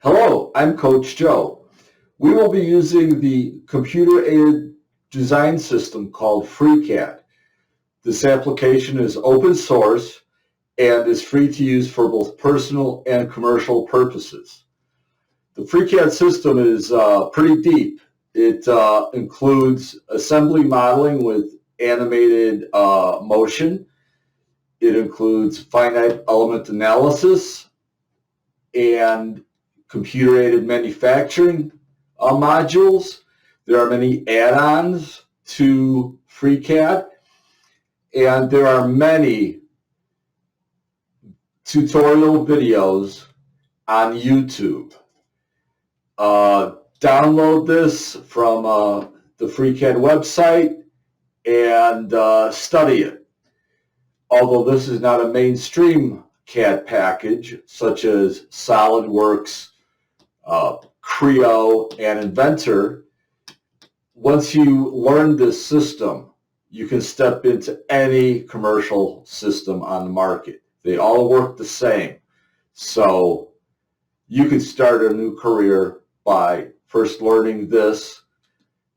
Hello, I'm Coach Joe. We will be using the computer-aided design system called Freecad. This application is open source and is free to use for both personal and commercial purposes. The Freecad system is pretty deep. It includes assembly modeling with animated motion. It includes finite element analysis and computer-aided manufacturing modules. There are many add-ons to Freecad, and there are many tutorial videos on YouTube. Download this from the Freecad website and study it. Although this is not a mainstream CAD package such as SolidWorks, Creo, and Inventor, once you learn this system, you can step into any commercial system on the market. They all work the same. So you can start a new career by first learning this,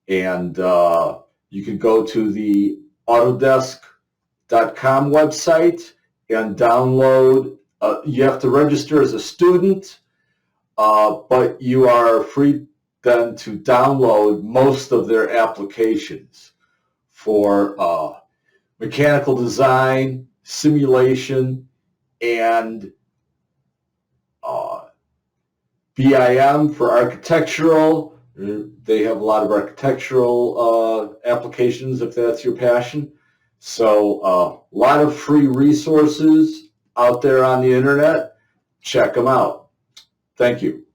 and you can go to the Autodesk.com website and download. You have to register as a student, but you are free then to download most of their applications for mechanical design, simulation, and BIM for architectural. They have a lot of architectural applications if that's your passion. So a lot of free resources out there on the internet. Check them out. Thank you.